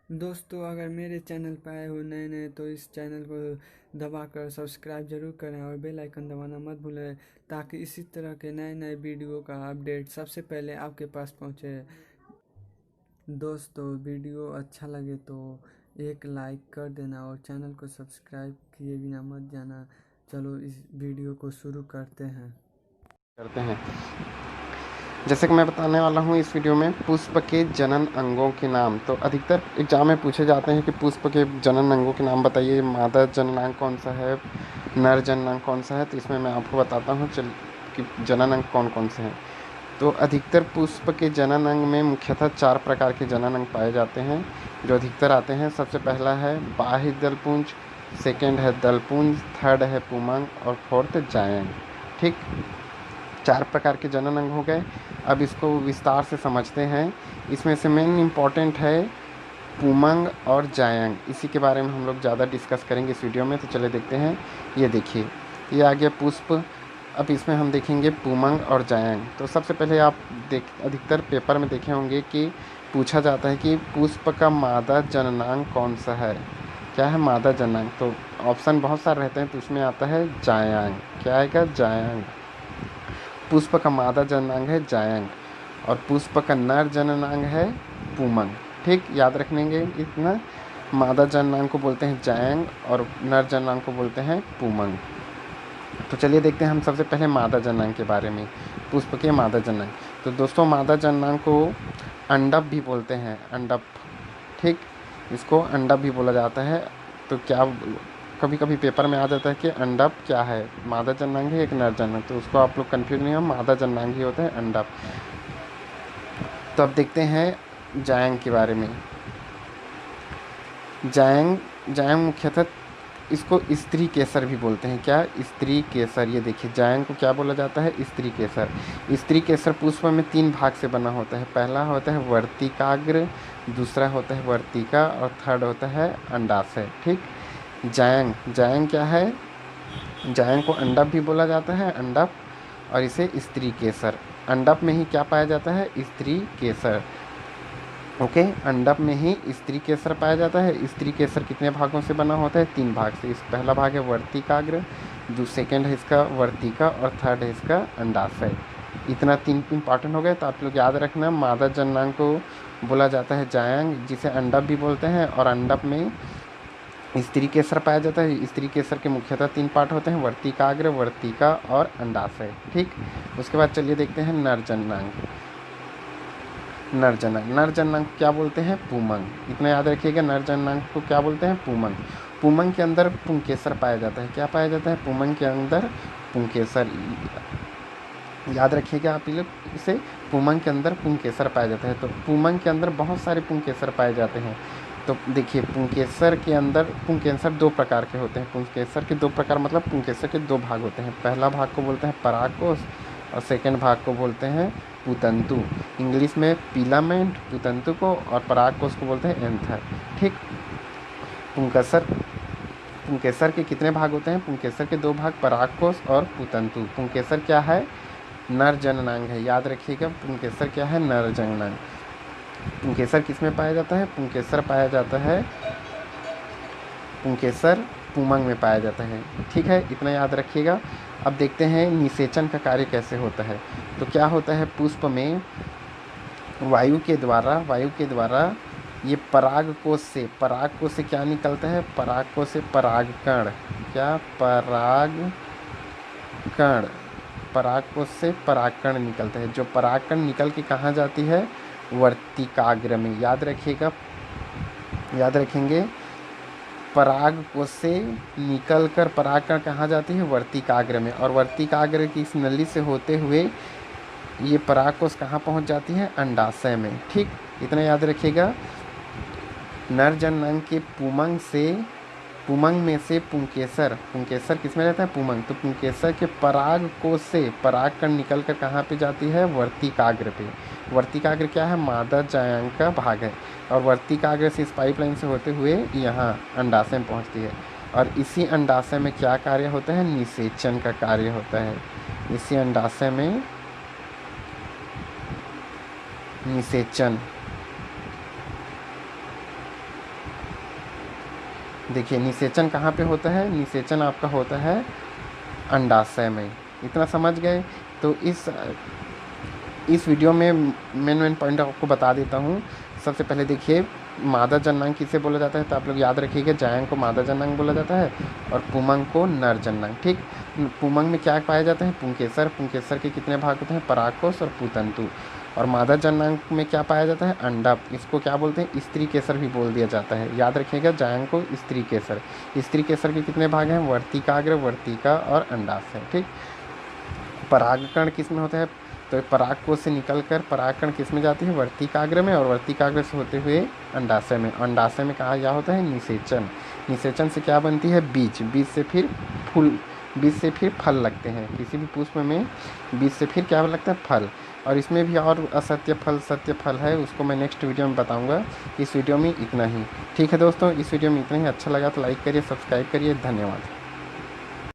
दोस्तों, अगर मेरे चैनल पर आए हो नए नए तो इस चैनल को दबाकर सब्सक्राइब जरूर करें और बेल आइकन दबाना मत भूलें, ताकि इसी तरह के नए नए वीडियो का अपडेट सबसे पहले आपके पास पहुंचे। दोस्तों, वीडियो अच्छा लगे तो एक लाइक कर देना और चैनल को सब्सक्राइब किए बिना मत जाना। चलो इस वीडियो को शुरू करते हैं। करते हैं। जैसे कि मैं बताने वाला हूँ इस वीडियो में पुष्प के जनन अंगों के नाम। तो अधिकतर एग्जाम में पूछे जाते हैं कि पुष्प के जनन अंगों के नाम बताइए, मादा जननांग कौन सा है, नर जननांग कौन सा है। तो इसमें मैं आपको बताता हूँ चल कि जनन अंग कौन कौन से हैं। तो अधिकतर पुष्प के जनन अंग में मुख्यतः 4 प्रकार के जनन अंग पाए जाते हैं जो अधिकतर आते हैं। सबसे पहला है बाह्य दलपुंज, सेकेंड है दलपुंज, थर्ड है पुमंग और फोर्थ जायंग। ठीक, 4 प्रकार के जनन अंग हो गए। अब इसको विस्तार से समझते हैं। इसमें से मेन इम्पॉर्टेंट है पुमंग और जायंग, इसी के बारे में हम लोग ज़्यादा डिस्कस करेंगे इस वीडियो में। तो चले देखते हैं। ये देखिए, ये आ गया पुष्प। अब इसमें हम देखेंगे पुमंग और जायंग। तो सबसे पहले आप अधिकतर पेपर में देखे होंगे कि पूछा जाता है कि पुष्प का मादा जननांग कौन सा है। क्या है मादा जननांग? तो ऑप्शन बहुत सारे रहते हैं, तो उसमें आता है जायंग। क्या आएगा? जायंग। पुष्प का मादा जननांग है जायंग और पुष्प का नर जननांग है पुमंग। ठीक, याद रखेंगे इतना। मादा जननांग को बोलते हैं जायंग और नर जननांग को बोलते हैं पुमंग। तो चलिए देखते हैं हम सबसे पहले मादा जननांग के बारे में। पुष्प के मादा जननांग। तो दोस्तों, मादा जननांग को अंडप भी बोलते हैं, अंडप। ठीक, इसको अंडप भी बोला जाता है। तो क्या कभी कभी पेपर में आ जाता है कि अंडप क्या है, मादा जननांग है एक नर जननांग, तो उसको आप लोग कंफ्यूज नहीं हो, मादा जननांग ही होता है अंडप। तो अब देखते हैं जायंग के बारे में। जायंग जायंग मुख्यतः इसको स्त्री केसर भी बोलते हैं। क्या? स्त्री केसर। ये देखिए, जायंग को क्या बोला जाता है? स्त्री केसर। स्त्री केसर पुष्प में 3 भाग से बना होता है। पहला होता है वर्तिकाग्र, दूसरा होता है वर्तिका और थर्ड होता है अंडाशय। ठीक, जायंग जायंग क्या है? जायंग को अंडप भी बोला जाता है, अंडप, और इसे स्त्री केसर। अंडप में ही क्या पाया जाता है? स्त्री केसर। ओके, अंडप में ही स्त्री केसर पाया जाता है। स्त्री केसर कितने भागों से बना होता है? 3 भाग से। इस पहला भाग है वर्तिकाग्र, सेकेंड है इसका वर्तिका और थर्ड है इसका अंडाशय। इतना 3 इंपॉर्टेंट हो गए। तो आप लोग याद रखना, मादा जननांग को बोला जाता है जायंग, जिसे अंडप भी बोलते हैं, और अंडप में स्त्री केसर पाया जाता है। स्त्री केसर के मुख्यतः 3 पार्ट होते हैं, वर्तिकाग्र, वर्तिका और अंडाशय। ठीक, उसके बाद चलिए देखते हैं नर जननांग। नर जननांग, नर जननांग को क्या बोलते हैं? पुमंग। इतना याद रखिएगा, नर जननांग को क्या बोलते हैं? पुमंग। पुमंग के अंदर पुंकेसर पाया जाता है। क्या पाया जाता है? पुमंग के अंदर पुंकेसर। याद रखिएगा आप लोग इसे, पुमंग के अंदर पुंकेसर पाया जाता है। तो पुमंग के अंदर बहुत सारे पुंकेसर पाए जाते हैं। तो देखिए, पुंकेसर के अंदर पुंकेसर 2 प्रकार के होते हैं। पुंकेसर के 2 प्रकार मतलब पुंकेसर के 2 भाग होते हैं। पहला भाग को बोलते हैं परागकोश और सेकेंड भाग को बोलते हैं पुतंतु। इंग्लिश में पिलामेंट पुतंतु को, और परागकोश को बोलते हैं एंथर। ठीक, पुंकेसर पुंकेसर के कितने भाग होते हैं? पुंकेसर के 2 भाग, परागकोश और पुतंतु। पुंकेसर क्या है? नर जननांग है। याद रखिएगा, पुंकेसर क्या है? नर जननांग। पुंकेसर किस में पाया जाता है? पुंकेसर पाया जाता है, पुंकेसर पुमंग में पाया जाता है। ठीक है, इतना याद रखिएगा। अब देखते हैं निषेचन का कार्य कैसे होता है। तो क्या होता है, पुष्प में वायु के द्वारा ये परागकोश से क्या निकलता है? परागकोश से परागकण। क्या? परागकोश से परागकण निकलता है। जो परागकण निकल के कहाँ जाती है? वर्तिकाग्र में। याद रखेंगे, परागकोश से निकलकर परागकण कहाँ जाती है? वर्तिकाग्र में। और वर्तिकाग्र की इस नली से होते हुए ये परागकोश कहाँ पहुँच जाती है? अंडाशय में। ठीक, इतना याद रखिएगा। नर जननांग के पुमंग में से पुंकेसर किस में रहता है? पुमंग। तो पुंकेसर के परागकोश से परागकण निकल कर कहाँ पे जाती है? वर्तिकाग्र पे। वर्तिकाग्र क्या है? मादा जायंग का भाग है। और वर्तिकाग्र से इस पाइपलाइन से होते हुए यहाँ अंडाशय में पहुँचती है। और इसी अंडाशय में क्या कार्य होता है? निषेचन का कार्य होता है। इसी अंडाशय में निषेचन देखिए निषेचन कहाँ पे होता है, निषेचन आपका होता है अंडाशय में। इतना समझ गए। तो इस वीडियो में मेन पॉइंट आपको बता देता हूँ। सबसे पहले देखिए मादा जननांग किसे बोला जाता है, तो आप लोग याद रखिएगा जायंग को मादा जननांग बोला जाता है और पुमंग को नर जननांग। ठीक, पुमंग में क्या पाया जाता है, पुंकेसर। पुंकेसर के कितने भाग होते हैं, परागकोश और पूतंतु। और मादा जननांग में क्या पाया जाता है, अंडक। इसको क्या बोलते हैं, स्त्री केसर भी बोल दिया जाता है। याद रखिएगा जायंग को स्त्री केसर। स्त्री केसर के कितने भाग हैं, वर्तिकाग्र, वर्तिका और अंडाशय। ठीक, परागकण किस में होता है, तो परागकोश से निकलकर परागकण किस में जाती है, वर्तिकाग्र में, और वर्तिकाग्र से होते हुए अंडाशय में। अंडाशय में कहा गया होता है निषेचन। निषेचन से क्या बनती है, बीज। बीज से फिर फूल, बीज से फिर फल लगते हैं। किसी भी पुष्प में बीज से फिर क्या लगता है, फल। और इसमें भी और असत्य फल सत्य फल है, उसको मैं नेक्स्ट वीडियो में बताऊंगा। इस वीडियो में इतना ही। ठीक है दोस्तों, इस वीडियो में इतना ही। अच्छा लगा तो लाइक करिए, सब्सक्राइब करिए। धन्यवाद।